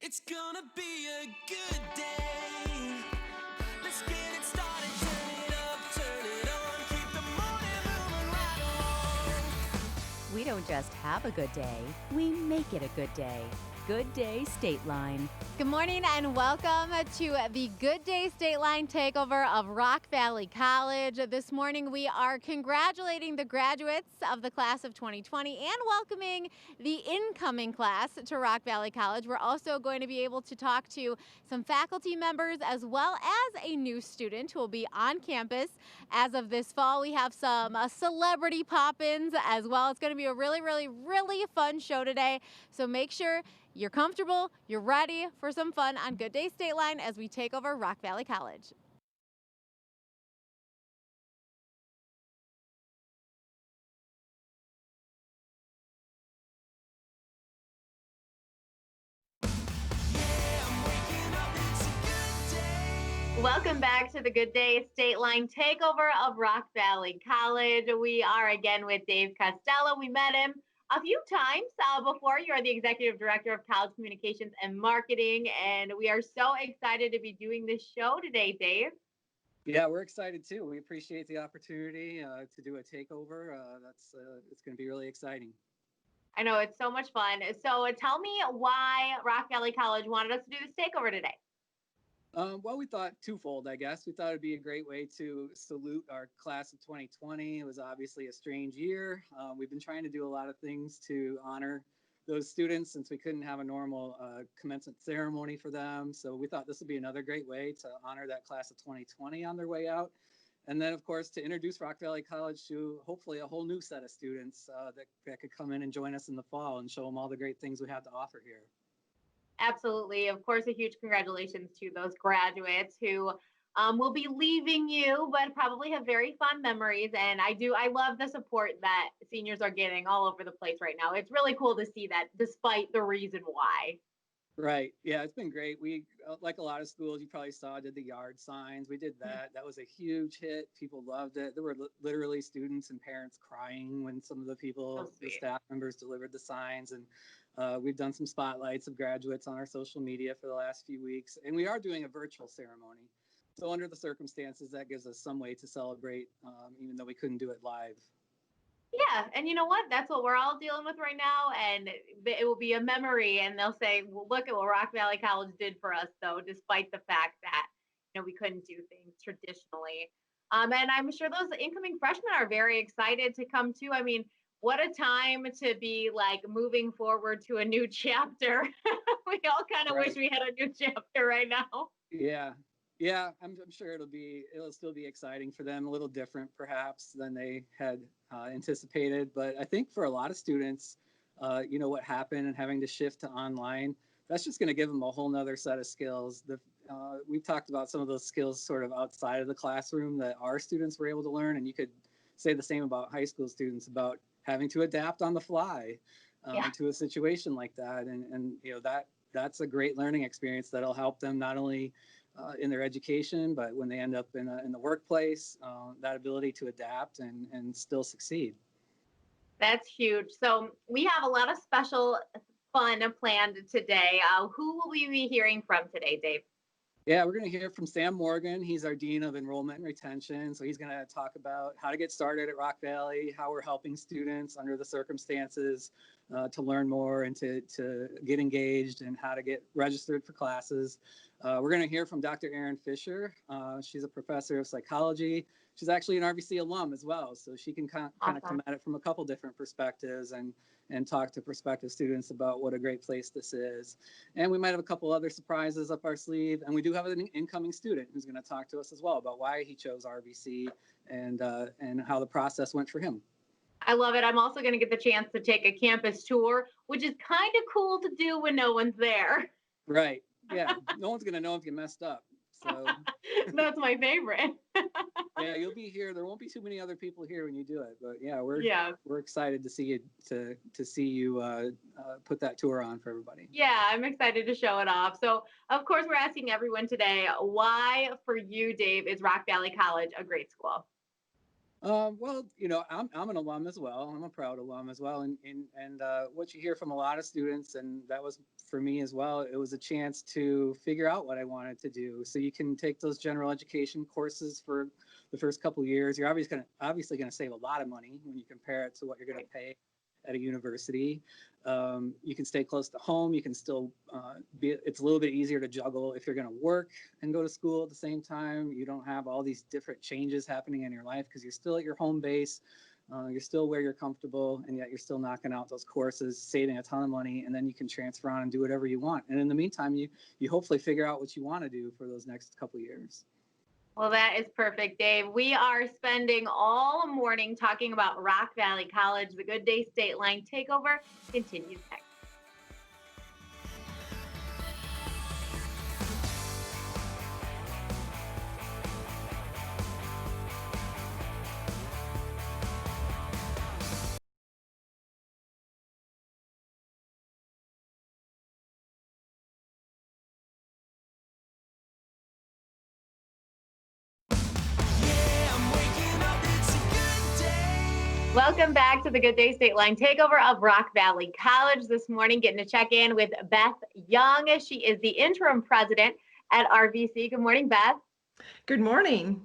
It's gonna be a good day. Let's get it started. Turn it up, turn it on. Keep the morning moving right along. We don't just have a good day, we make it a good day. Good Day Stateline. Good morning and welcome to the Good Day Stateline takeover of Rock Valley College. This morning we are congratulating the graduates of the class of 2020 and welcoming the incoming class to Rock Valley College. We're also going to be able to talk to some faculty members as well as a new student who will be on campus as of this fall. We have some celebrity pop-ins as well. It's going to be a really fun show today. So make sure you're comfortable, you're ready for some fun on Good Day Stateline as we take over Rock Valley College. Yeah, I'm waking up. It's a good day. Welcome back to the Good Day Stateline takeover of Rock Valley College. We are again with Dave Costello. We met him a few times before. You are the Executive Director of College Communications and Marketing, and we are so excited to be doing this show today, Dave. Yeah, we're excited too. We appreciate the opportunity to do a takeover. It's going to be really exciting. I know it's so much fun. So tell me why Rock Valley College wanted us to do this takeover today. Well, we thought twofold, I guess. We thought it'd be a great way to salute our class of 2020. It was obviously a strange year. We've been trying to do a lot of things to honor those students since we couldn't have a normal commencement ceremony for them. So we thought this would be another great way to honor that class of 2020 on their way out. And then, of course, to introduce Rock Valley College to hopefully a whole new set of students that could come in and join us in the fall and show them all the great things we have to offer here. Absolutely. Of course, a huge congratulations to those graduates who will be leaving you, but probably have very fond memories. And I love the support that seniors are getting all over the place right now. It's really cool to see that despite the reason why. Right. Yeah, it's been great. We, like a lot of schools, you probably saw, did the yard signs. We did that. That was a huge hit. People loved it. There were literally students and parents crying when some of the So people, the sweet. staff members delivered the signs. And we've done some spotlights of graduates on our social media for the last few weeks. And we are doing a virtual ceremony. So under the circumstances, that gives us some way to celebrate, even though we couldn't do it live. Yeah, and you know what? That's what we're all dealing with right now, and it will be a memory. And they'll say, "Well, look at what Rock Valley College did for us, though, despite the fact that we couldn't do things traditionally." And I'm sure those incoming freshmen are very excited to come too. I mean, what a time to be like moving forward to a new chapter. We all kind of wish Right. we had a new chapter right now. Yeah, yeah, I'm sure it'll still be exciting for them, a little different perhaps than they had anticipated. But I think for a lot of students, what happened and having to shift to online, that's just going to give them a whole nother set of skills. We've talked about some of those skills sort of outside of the classroom that our students were able to learn, and you could say the same about high school students about having to adapt on the fly Yeah. to a situation like that, and that's a great learning experience that'll help them not only in their education, but when they end up in the workplace, that ability to adapt and still succeed. That's huge. So we have a lot of special fun planned today. Who will we be hearing from today, Dave? Yeah, we're going to hear from Sam Morgan. He's our Dean of Enrollment and Retention. So he's going to talk about how to get started at Rock Valley, how we're helping students under the circumstances to learn more and to get engaged, and how to get registered for classes. We're going to hear from Dr. Erin Fisher. She's a professor of psychology. She's actually an RVC alum as well, so she can kind of come Awesome. at it from a couple different perspectives and talk to prospective students about what a great place this is. And we might have a couple other surprises up our sleeve. And we do have an incoming student who's going to talk to us as well about why he chose RVC and how the process went for him. I love it. I'm also going to get the chance to take a campus tour, which is kind of cool to do when no one's there. Right. Yeah. No one's going to know if you messed up. So That's my favorite. yeah, you'll be here. There won't be too many other people here when you do it. But yeah, we're Yeah. we're excited to see you to see you put that tour on for everybody. Yeah, I'm excited to show it off. So, of course, we're asking everyone today, why for you, Dave, is Rock Valley College a great school? Well, I'm an alum as well. I'm a proud alum as well, and what you hear from a lot of students, and that was for me as well. It was a chance to figure out what I wanted to do. So you can take those general education courses for the first couple of years. You're obviously going to save a lot of money when you compare it to what you're going to pay at a university. You can stay close to home. You can still it's a little bit easier to juggle if you're going to work and go to school at the same time. You don't have all these different changes happening in your life because you're still at your home base. You're still where you're comfortable, and yet you're still knocking out those courses, saving a ton of money, and then you can transfer on and do whatever you want. And in the meantime, you hopefully figure out what you want to do for those next couple of years. Well, that is perfect, Dave. We are spending all morning talking about Rock Valley College. The Good Day Stateline Takeover continues next. Yeah, I'm waking up, it's a good day. Welcome back to the Good Day Stateline Takeover of Rock Valley College. This morning, getting to check in with Beth Young. She is the interim president at RVC. Good morning, Beth. Good morning.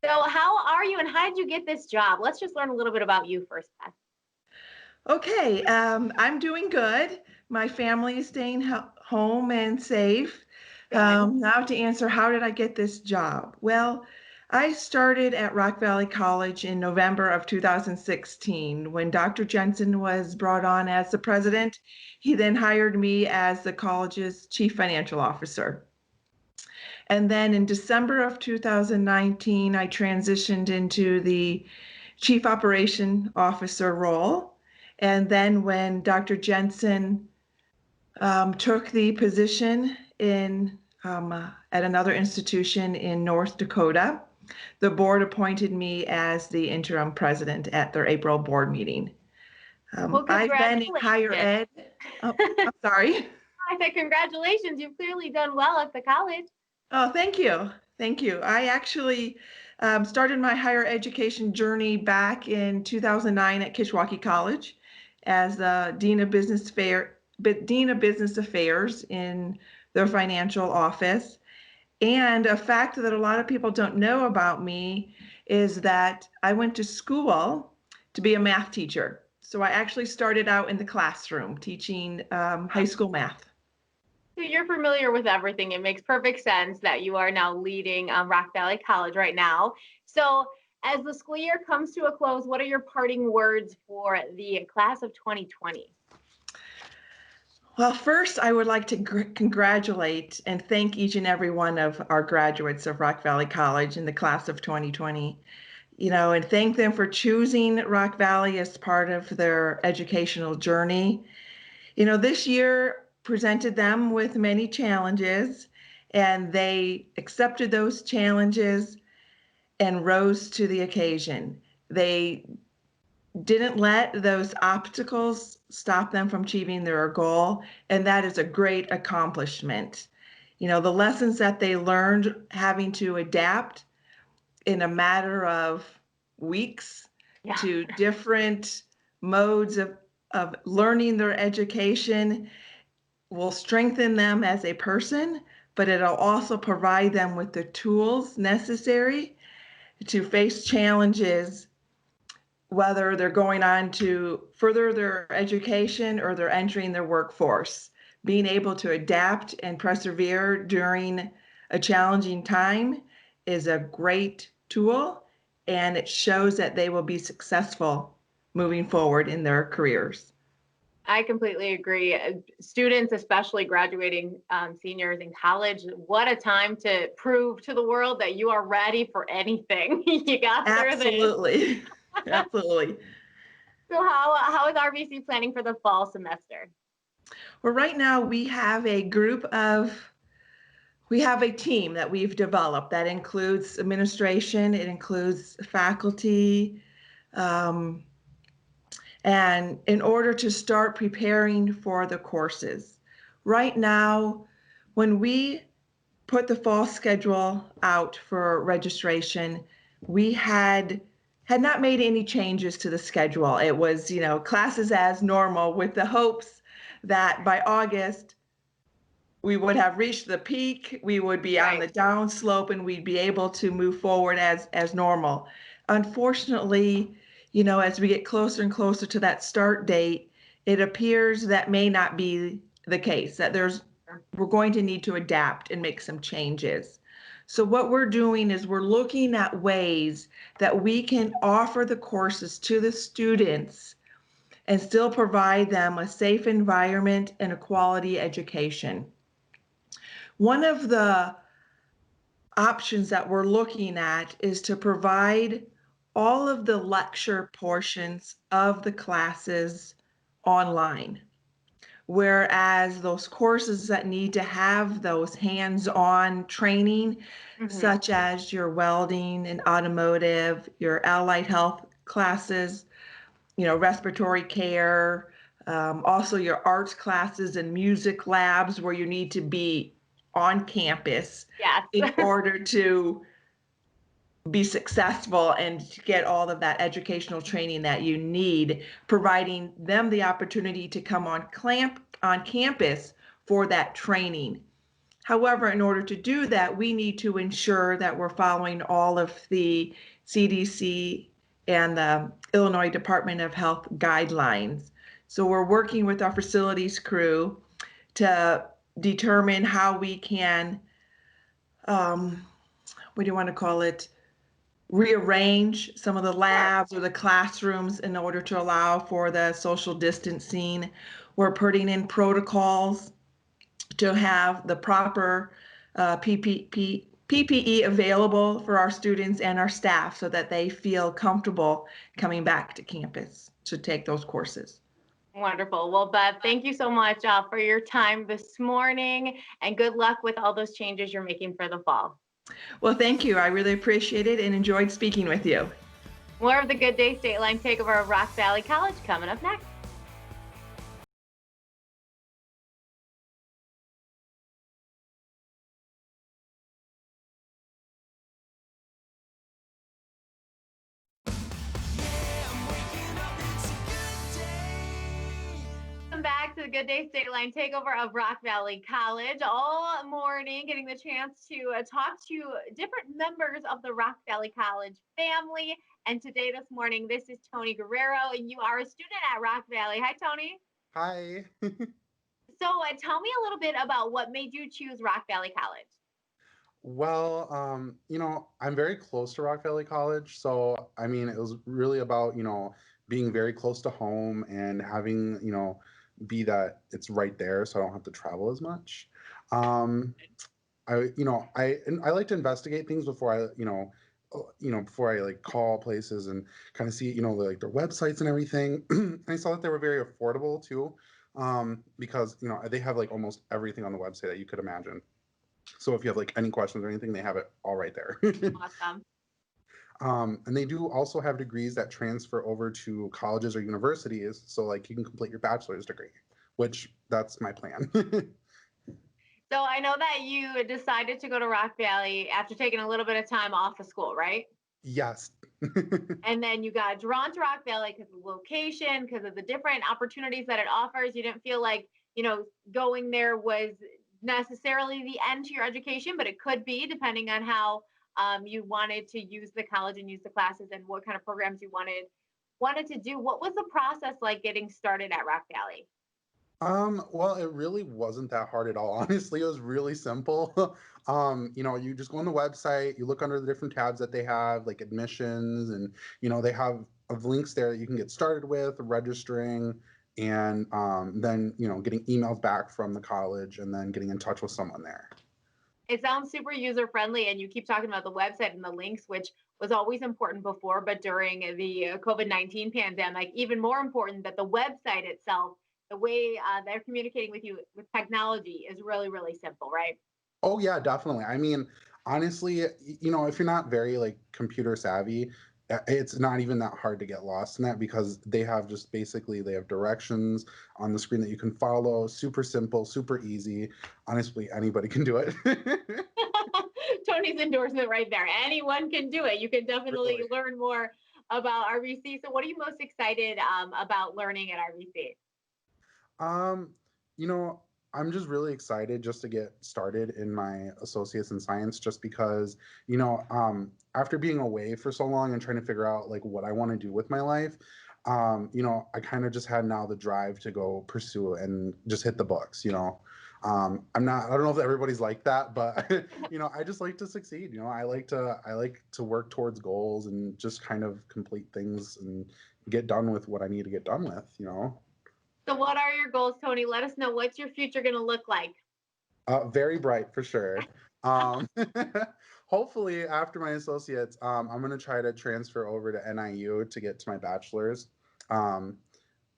So, how are you and how did you get this job? Let's just learn a little bit about you first, Beth. Okay, I'm doing good. My family is staying home and safe. Good. Now to answer, how did I get this job? Well, I started at Rock Valley College in November of 2016 when Dr. Jensen was brought on as the president. He then hired me as the college's chief financial officer. And then in December of 2019, I transitioned into the chief operation officer role. And then when Dr. Jensen took the position at another institution in North Dakota, the board appointed me as the interim president at their April board meeting. Well, I've been in higher ed. Oh, I'm sorry. I said congratulations. You've clearly done well at the college. Oh, thank you. Thank you. I actually started my higher education journey back in 2009 at Kishwaukee College as Dean of Business Affairs in their financial office. And a fact that a lot of people don't know about me is that I went to school to be a math teacher. So I actually started out in the classroom teaching high school math. So you're familiar with everything. It makes perfect sense that you are now leading Rock Valley College right now. So as the school year comes to a close, what are your parting words for the class of 2020? Well, first, I would like to congratulate and thank each and every one of our graduates of Rock Valley College in the class of 2020, and thank them for choosing Rock Valley as part of their educational journey. This year presented them with many challenges, and they accepted those challenges and rose to the occasion. They didn't let those obstacles stop them from achieving their goal, and that is a great accomplishment. The lessons that they learned having to adapt in a matter of weeks to different modes of learning their education will strengthen them as a person, but it'll also provide them with the tools necessary to face challenges, whether they're going on to further their education or they're entering their workforce. Being able to adapt and persevere during a challenging time is a great tool, and it shows that they will be successful moving forward in their careers. I completely agree. Students, especially graduating seniors in college, what a time to prove to the world that you are ready for anything. You got through this. Absolutely. Absolutely. So how is RVC planning for the fall semester? Well, right now we have a team that we've developed that includes administration, it includes faculty, and in order to start preparing for the courses. Right now, when we put the fall schedule out for registration, we had had not made any changes to the schedule. It was, classes as normal with the hopes that by August, we would have reached the peak, we would be on Right. the downslope, and we'd be able to move forward as normal. Unfortunately, as we get closer and closer to that start date, it appears that may not be the case, that we're going to need to adapt and make some changes. So what we're doing is we're looking at ways that we can offer the courses to the students and still provide them a safe environment and a quality education. One of the options that we're looking at is to provide all of the lecture portions of the classes online. Whereas those courses that need to have those hands-on training, Mhm. such as your welding and automotive, your allied health classes, respiratory care, also your arts classes and music labs where you need to be on campus Yes. in order to be successful and to get all of that educational training that you need, providing them the opportunity to come on campus for that training. However, in order to do that, we need to ensure that we're following all of the CDC and the Illinois Department of Health guidelines. So we're working with our facilities crew to determine how we can, what do you want to call it, rearrange some of the labs or the classrooms in order to allow for the social distancing. We're putting in protocols to have the proper PPE available for our students and our staff so that they feel comfortable coming back to campus to take those courses. Wonderful. Well, Beth, thank you so much for your time this morning, and good luck with all those changes you're making for the fall. Well, thank you. I really appreciate it and enjoyed speaking with you. More of the Good Day Stateline Takeover of Rock Valley College coming up next. Welcome back to the Good Day Stateline Takeover of Rock Valley College. All morning, getting the chance to talk to different members of the Rock Valley College family. And today, this morning, this is Tony Guerrero, and you are a student at Rock Valley. Hi, Tony. Hi. So, tell me a little bit about what made you choose Rock Valley College. Well, I'm very close to Rock Valley College, so I mean, it was really about, being very close to home and having, be that it's right there, so I don't have to travel as much. Um, I like to investigate things before before I like call places and kind of see, like their websites and everything. I saw that they were very affordable too, because they have like almost everything on the website that you could imagine. So if you have like any questions or anything, they have it all right there. Awesome. And they do also have degrees that transfer over to colleges or universities. So like you can complete your bachelor's degree, which that's my plan. So, I know that you decided to go to Rock Valley after taking a little bit of time off of school, right? Yes. And then you got drawn to Rock Valley because of the location, because of the different opportunities that it offers. You didn't feel like, going there was necessarily the end to your education, but it could be depending on how you wanted to use the college and use the classes and what kind of programs you wanted to do. What was the process like getting started at Rock Valley? Well, it really wasn't that hard at all. Honestly, it was really simple. You just go on the website, you look under the different tabs that they have, like admissions, and they have links there that you can get started with, registering, and then getting emails back from the college, and then getting in touch with someone there. It sounds super user friendly, and you keep talking about the website and the links, which was always important before, but during the COVID-19 pandemic, even more important that the website itself, the way they're communicating with you with technology is really, really simple, right? Oh yeah, definitely. I mean, honestly, if you're not very like computer savvy, it's not even that hard to get lost in that because they have just basically they have directions on the screen that you can follow. Super simple, super easy. Honestly, anybody can do it. Tony's endorsement right there. Anyone can do it. You can definitely Really. learn more about RVC. So what are you most excited about learning at RVC? Um, you know, I'm just really excited just to get started in my associates in science, just because, after being away for so long and trying to figure out like what I want to do with my life, I kind of just had now the drive to go pursue and just hit the books. I don't know if everybody's like that, but I just like to succeed. I like to work towards goals and just kind of complete things and get done with what I need to get done with. So what are your goals, Tony? Let us know, what's your future going to look like? Very bright for sure. Um, hopefully, after my associates, I'm going to try to transfer over to NIU to get to my bachelor's. Um,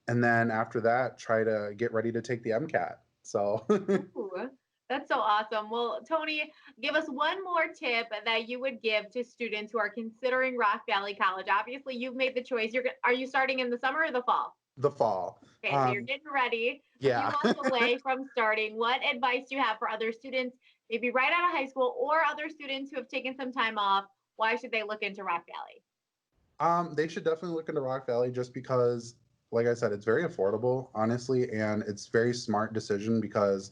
and then after that, try to get ready to take the MCAT. So, Ooh, that's so awesome. Well, Tony, give us one more tip that you would give to students who are considering Rock Valley College. Obviously, you've made the choice. Are you starting in the summer or the fall? the fall. Okay, so you're getting ready, a few Yeah. months away from starting. What advice do you have for other students, maybe right out of high school, or other students who have taken some time off? Why should they look into Rock Valley? They should definitely look into Rock Valley just because, like I said, it's very affordable, honestly, and it's very smart decision because,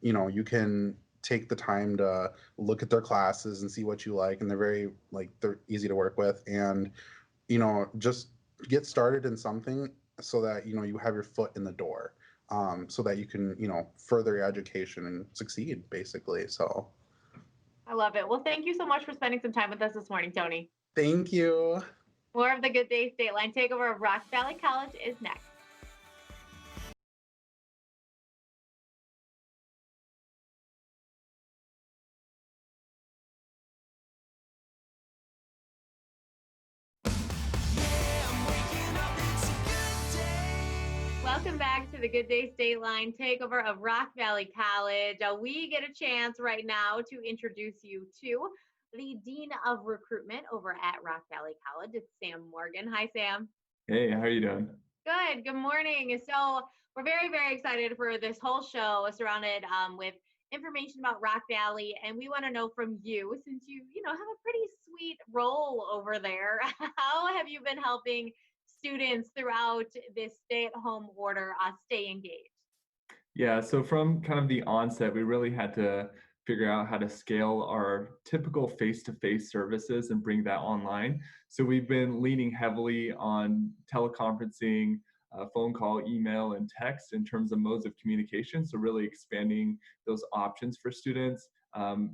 you can take the time to look at their classes and see what you like, and they're easy to work with, and just get started in something so that you have your foot in the door, so that you can further your education and succeed, basically. So, I love it. Well, thank you so much for spending some time with us this morning, Tony. thank you. More of the Good Day Stateline Takeover of Rock Valley College is next. Welcome back to the Good Day Stateline Takeover of Rock Valley College. We get a chance right now to introduce you to the Dean of Recruitment over at Rock Valley College. It's Sam Morgan. Hi, Sam. Hey, how are you doing? Good morning. So we're very, very excited for this whole show surrounded with information about Rock Valley. And we want to know from you, since you have a pretty sweet role over there, how have you been helping students throughout this stay-at-home order stay engaged? Yeah, so from kind of the onset, we really had to figure out how to scale our typical face-to-face services and bring that online. So we've been leaning heavily on teleconferencing, phone call, email, and text in terms of modes of communication. So really expanding those options for students.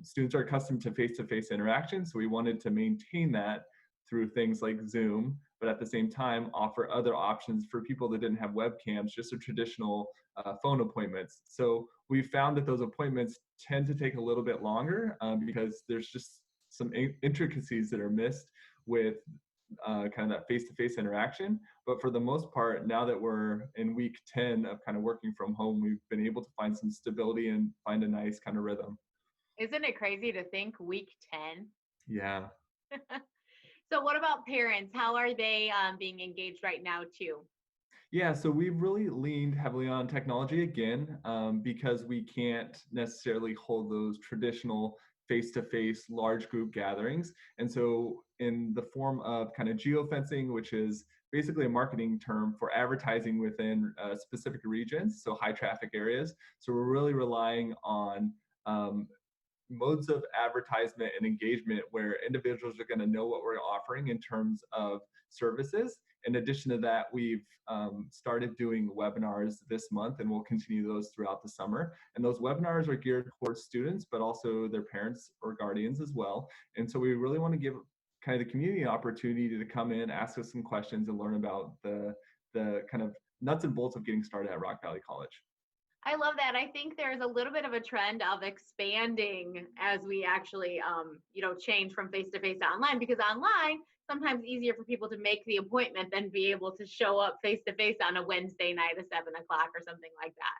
Students are accustomed to face-to-face interaction, so we wanted to maintain that through things like Zoom, but at the same time offer other options for people that didn't have webcams, just a traditional phone appointments. So we found that those appointments tend to take a little bit longer because there's just some intricacies that are missed with kind of that face-to-face interaction. But for the most part, now that we're in week 10 of kind of working from home, we've been able to find some stability and find a nice kind of rhythm. Isn't it crazy to think week 10? Yeah. So what about parents? How are they being engaged right now too? Yeah, so we've really leaned heavily on technology again, because we can't necessarily hold those traditional face-to-face large group gatherings. And so in the form of kind of geofencing, which is basically a marketing term for advertising within specific regions, so high traffic areas. So we're really relying on modes of advertisement and engagement where individuals are going to know what we're offering in terms of services. In addition to that, we've started doing webinars this month, and we'll continue those throughout the summer. And those webinars are geared towards students, but also their parents or guardians as well. And so we really want to give kind of the community an opportunity to come in, ask us some questions, and learn about the kind of nuts and bolts of getting started at Rock Valley College. I love that. I think there's a little bit of a trend of expanding as we actually, change from face to face to online, because online sometimes easier for people to make the appointment than be able to show up face to face on a Wednesday night at 7 o'clock or something like that.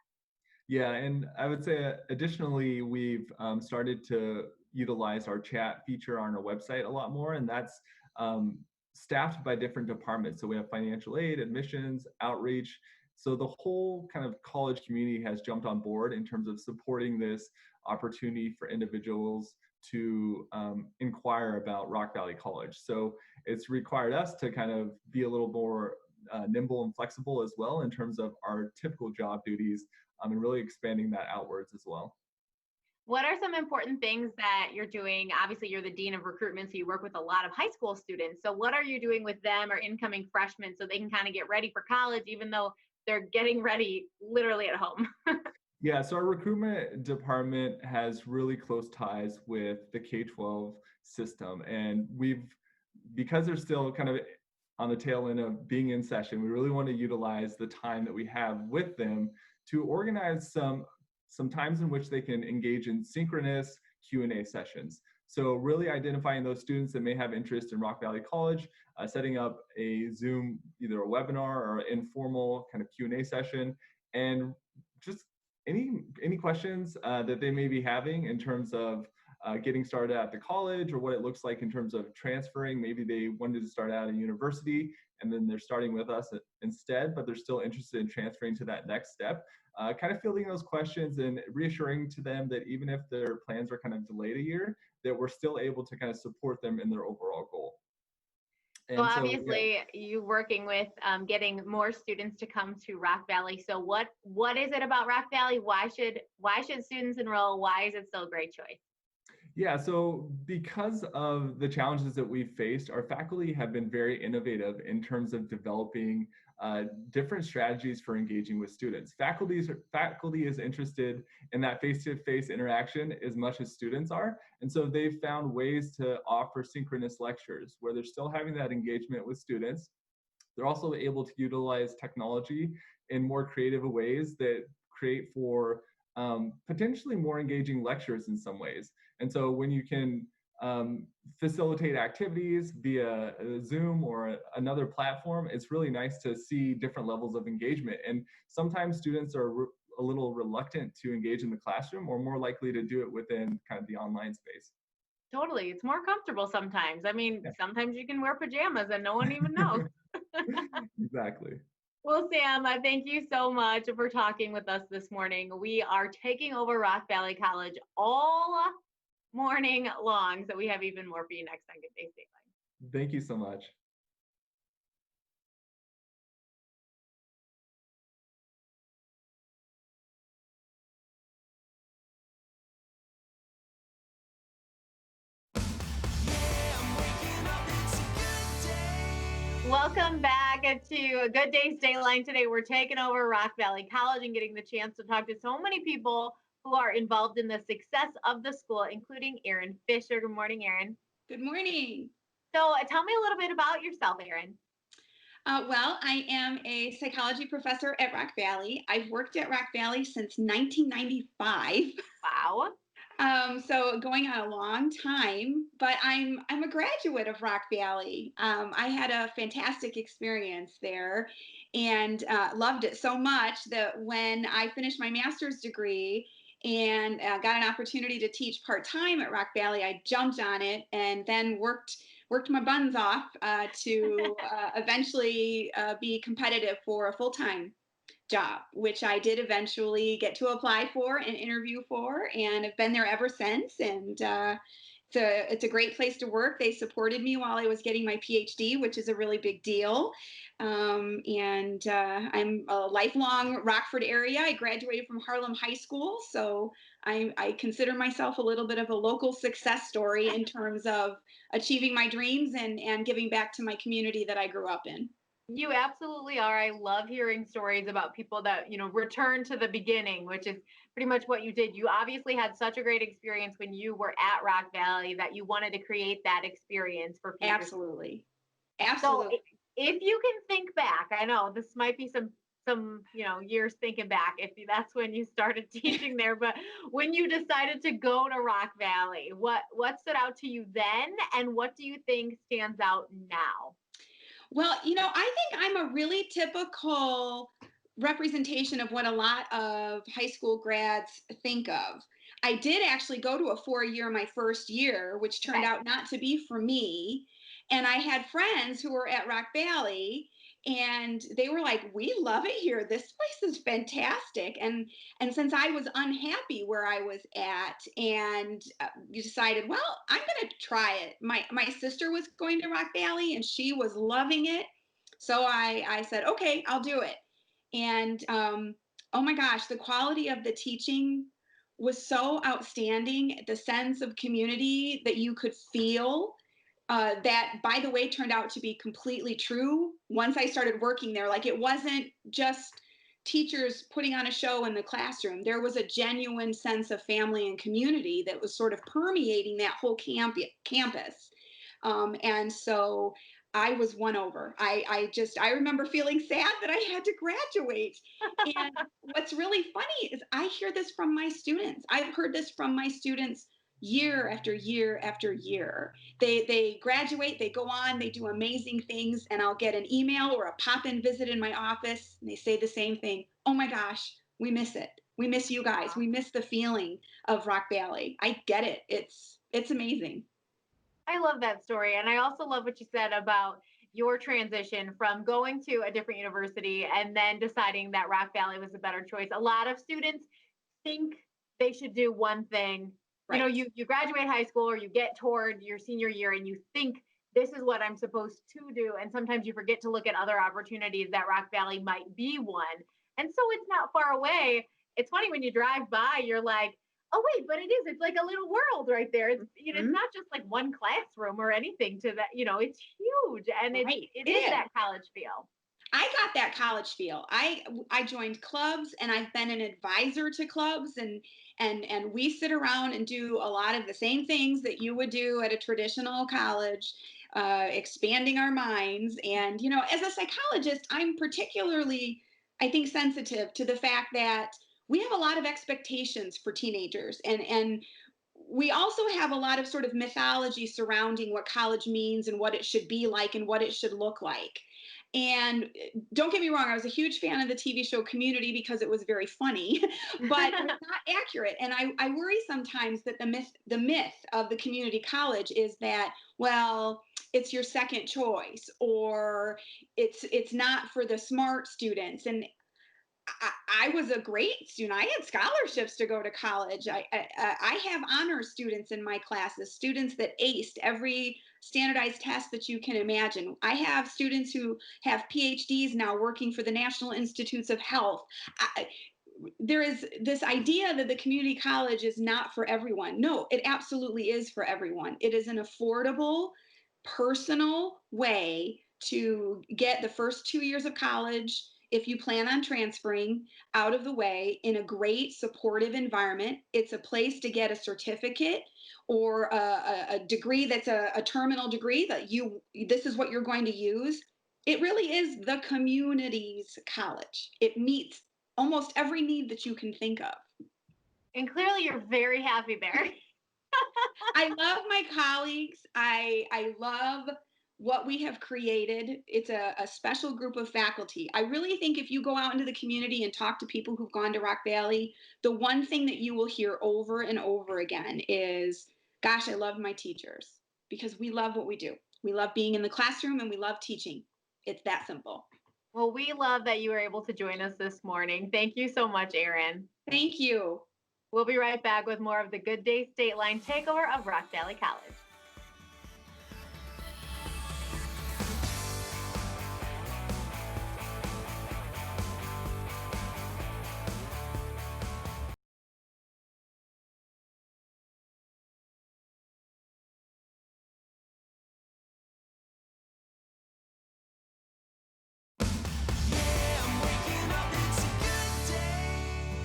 Yeah, and I would say additionally, we've started to utilize our chat feature on our website a lot more, and that's staffed by different departments. So we have financial aid, admissions, outreach. So the whole kind of college community has jumped on board in terms of supporting this opportunity for individuals to inquire about Rock Valley College. So it's required us to kind of be a little more nimble and flexible as well in terms of our typical job duties, and really expanding that outwards as well. What are some important things that you're doing? Obviously, you're the dean of recruitment, so you work with a lot of high school students. So what are you doing with them or incoming freshmen so they can kind of get ready for college, even though they're getting ready literally at home? Yeah, so our recruitment department has really close ties with the K-12 system. And because they're still kind of on the tail end of being in session, we really want to utilize the time that we have with them to organize some times in which they can engage in synchronous Q&A sessions. So really identifying those students that may have interest in Rock Valley College, setting up a Zoom, either a webinar or informal kind of Q&A session, and just any questions that they may be having in terms of getting started at the college, or what it looks like in terms of transferring. Maybe they wanted to start out at university and then they're starting with us instead, but they're still interested in transferring to that next step. Kind of fielding those questions and reassuring to them that even if their plans are kind of delayed a year, that we're still able to kind of support them in their overall goal. So obviously, you working with getting more students to come to Rock Valley. So what is it about Rock Valley? Why should students enroll? Why is it still a great choice? Yeah, so because of the challenges that we've faced, our faculty have been very innovative in terms of developing different strategies for engaging with students. Faculty is interested in that face-to-face interaction as much as students are. And so they've found ways to offer synchronous lectures where they're still having that engagement with students. They're also able to utilize technology in more creative ways that create for potentially more engaging lectures in some ways. And so when you can facilitate activities via Zoom or another platform, it's really nice to see different levels of engagement. And sometimes students are a little reluctant to engage in the classroom, or more likely to do it within kind of the online space. Totally. It's more comfortable sometimes. I mean, Yeah. Sometimes you can wear pajamas and no one even knows. Exactly. Well, Sam, I thank you so much for talking with us this morning. We are taking over Rock Valley College all morning long, so we have even more for you next on Good Day Stateline. Thank you so much. Welcome back to Good Day Stateline. Today we're taking over Rock Valley College and getting the chance to talk to so many people who are involved in the success of the school, including Erin Fisher. Good morning, Erin. Good morning. So tell me a little bit about yourself, Erin. Well, I am a psychology professor at Rock Valley. I've worked at Rock Valley since 1995. Wow. So going on a long time, but I'm a graduate of Rock Valley. I had a fantastic experience there and loved it so much that when I finished my master's degree and got an opportunity to teach part-time at Rock Valley, I jumped on it and then worked my buns off to eventually be competitive for a full-time job, which I did eventually get to apply for and interview for, and have been there ever since. And it's a great place to work. They supported me while I was getting my PhD, which is a really big deal. And I'm a lifelong Rockford area. I graduated from Harlem High School, so I consider myself a little bit of a local success story in terms of achieving my dreams and giving back to my community that I grew up in. You absolutely are. I love hearing stories about people that, return to the beginning, which is pretty much what you did. You obviously had such a great experience when you were at Rock Valley that you wanted to create that experience for future. Absolutely. Absolutely. So if you can think back, I know this might be some years thinking back, if that's when you started teaching there, but when you decided to go to Rock Valley, what stood out to you then, and what do you think stands out now? Well, I think I'm a really typical representation of what a lot of high school grads think of. I did actually go to a 4-year my first year, which turned out not to be for me. And I had friends who were at Rock Valley, And they were like, we love it here. This place is fantastic. And since I was unhappy where I was at, and you decided, well, I'm going to try it. My sister was going to Rock Valley and she was loving it. So I said, okay, I'll do it. And oh my gosh, the quality of the teaching was so outstanding. The sense of community that you could feel, that, by the way, turned out to be completely true once I started working there. Like, it wasn't just teachers putting on a show in the classroom. There was a genuine sense of family and community that was sort of permeating that whole campus. And so I was won over. I remember feeling sad that I had to graduate. And what's really funny is I hear this from my students. I've heard this from my students year after year after year. They graduate, they go on, they do amazing things, and I'll get an email or a pop-in visit in my office, and they say the same thing. Oh my gosh, we miss it. We miss you guys. We miss the feeling of Rock Valley. I get it. It's amazing. I love that story. And I also love what you said about your transition from going to a different university and then deciding that Rock Valley was a better choice. A lot of students think they should do one thing. You know, Right. you graduate high school or you get toward your senior year and you think this is what I'm supposed to do. And sometimes you forget to look at other opportunities that Rock Valley might be one. And so it's not far away. It's funny when you drive by, you're like, oh wait, but it is. It's like a little world right there. It's it's Mhm. not just like one classroom or anything to that. It's huge and Right. it It is is. that college feel. I got that college feel. I joined clubs and I've been an advisor to clubs, and we sit around and do a lot of the same things that you would do at a traditional college, expanding our minds. And as a psychologist, I'm particularly, I think, sensitive to the fact that we have a lot of expectations for teenagers, and we also have a lot of sort of mythology surrounding what college means and what it should be like and what it should look like. And don't get me wrong, I was a huge fan of the TV show Community because it was very funny, but it was not accurate. And I worry sometimes that the myth of the community college is that, well, it's your second choice, or it's not for the smart students. And I was a great student. I had scholarships to go to college. I have honor students in my classes, students that aced every standardized test that you can imagine. I have students who have PhDs now working for the National Institutes of Health. There is this idea that the community college is not for everyone. No, it absolutely is for everyone. It is an affordable, personal way to get the first 2 years of college, if you plan on transferring, out of the way in a great supportive environment. It's a place to get a certificate or a degree that's a terminal degree that this is what you're going to use. It really is the community's college. It meets almost every need that you can think of. And clearly you're very happy there. I love my colleagues. I love what we have created. It's a special group of faculty. I really think if you go out into the community and talk to people who've gone to Rock Valley, the one thing that you will hear over and over again is, gosh, I love my teachers, because we love what we do. We love being in the classroom and we love teaching. It's that simple. Well, we love that you were able to join us this morning. Thank you so much, Erin. Thank you. We'll be right back with more of the Good Day Stateline takeover of Rock Valley College.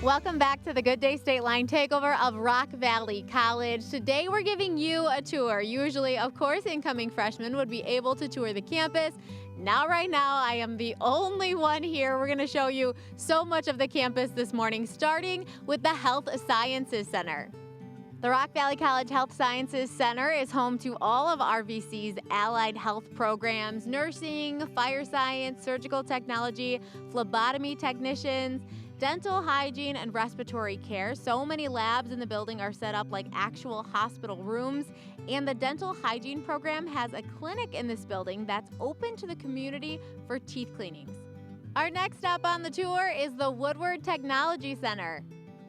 Welcome back to the Good Day Stateline takeover of Rock Valley College. Today we're giving you a tour. Usually, of course, incoming freshmen would be able to tour the campus. Right now, I am the only one here. We're going to show you so much of the campus this morning, starting with the Health Sciences Center. The Rock Valley College Health Sciences Center is home to all of RVC's allied health programs: nursing, fire science, surgical technology, phlebotomy technicians, dental hygiene and respiratory care. So many labs in the building are set up like actual hospital rooms, and the dental hygiene program has a clinic in this building that's open to the community for teeth cleanings. Our next stop on the tour is the Woodward Technology Center.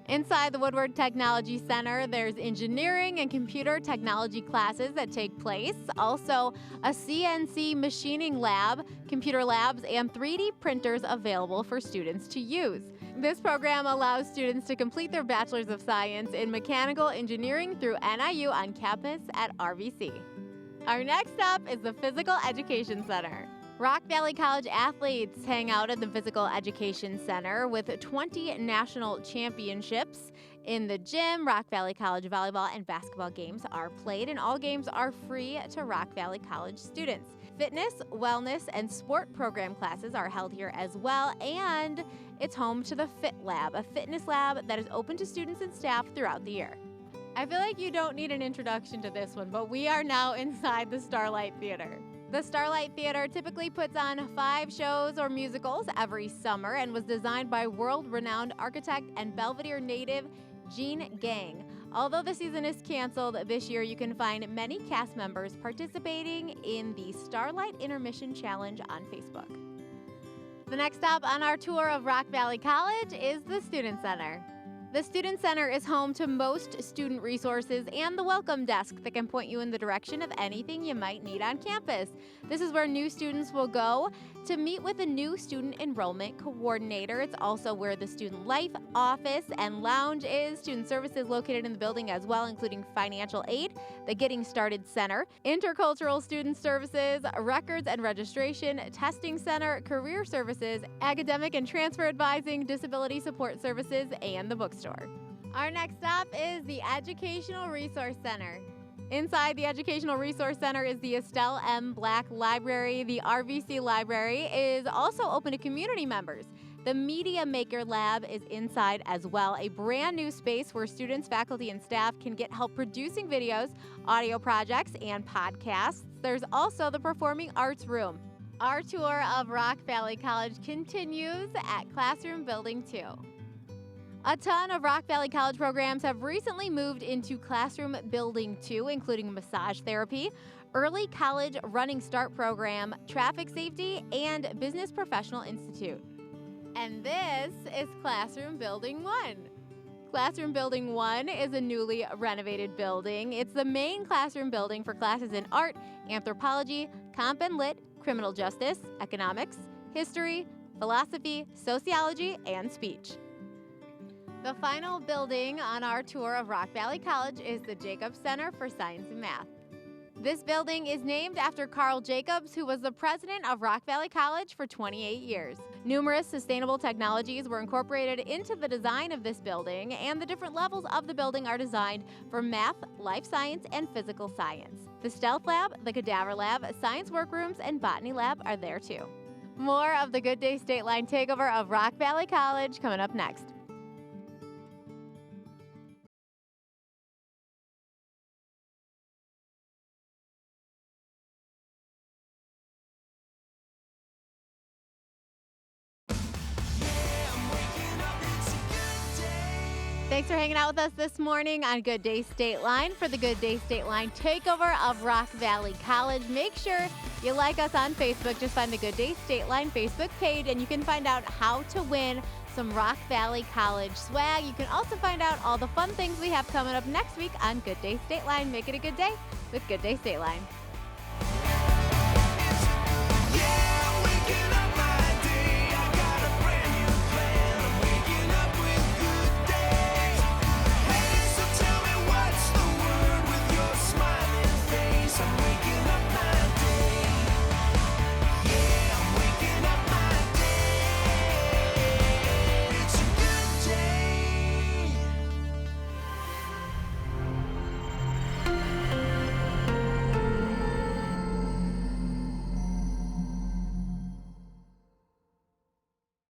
Inside the Woodward Technology Center, there's engineering and computer technology classes that take place. Also, a CNC machining lab, computer labs, and 3D printers available for students to use. This program allows students to complete their Bachelor's of Science in Mechanical Engineering through NIU on campus at RVC. Our next stop is the Physical Education Center. Rock Valley College athletes hang out at the Physical Education Center with 20 national championships. In the gym, Rock Valley College volleyball and basketball games are played, and all games are free to Rock Valley College students. Fitness, wellness, and sport program classes are held here as well, and it's home to the Fit Lab, a fitness lab that is open to students and staff throughout the year. I feel like you don't need an introduction to this one, but we are now inside the Starlight Theater. The Starlight Theater typically puts on 5 shows or musicals every summer and was designed by world-renowned architect and Belvedere native Gene Gang. Although the season is canceled this year, you can find many cast members participating in the Starlight Intermission Challenge on Facebook. The next stop on our tour of Rock Valley College is the Student Center. The Student Center is home to most student resources and the welcome desk that can point you in the direction of anything you might need on campus. This is where new students will go to meet with a new student enrollment coordinator. It's also where the student life office and lounge is. Student services located in the building as well, including financial aid, the Getting Started Center, intercultural student services, records and registration, testing center, career services, academic and transfer advising, disability support services, and the bookstore. Our next stop is the Educational Resource Center. Inside the Educational Resource Center is the Estelle M. Black Library. The RVC Library is also open to community members. The Media Maker Lab is inside as well, a brand new space where students, faculty, and staff can get help producing videos, audio projects, and podcasts. There's also the Performing Arts Room. Our tour of Rock Valley College continues at Classroom Building 2. A ton of Rock Valley College programs have recently moved into Classroom Building 2, including massage therapy, early college running start program, traffic safety, and Business Professional Institute. And this is Classroom Building 1. Classroom Building 1 is a newly renovated building. It's the main classroom building for classes in art, anthropology, comp and lit, criminal justice, economics, history, philosophy, sociology, and speech. The final building on our tour of Rock Valley College is the Jacobs Center for Science and Math. This building is named after Carl Jacobs, who was the president of Rock Valley College for 28 years. Numerous sustainable technologies were incorporated into the design of this building, and the different levels of the building are designed for math, life science, and physical science. The Stealth Lab, the Cadaver Lab, Science Workrooms, and Botany Lab are there too. More of the Good Day Stateline takeover of Rock Valley College coming up next. Thanks for hanging out with us this morning on Good Day Stateline for the Good Day Stateline takeover of Rock Valley College. Make sure you like us on Facebook. Just find the Good Day Stateline Facebook page, and you can find out how to win some Rock Valley College swag. You can also find out all the fun things we have coming up next week on Good Day Stateline. Make it a good day with Good Day Stateline. Yeah.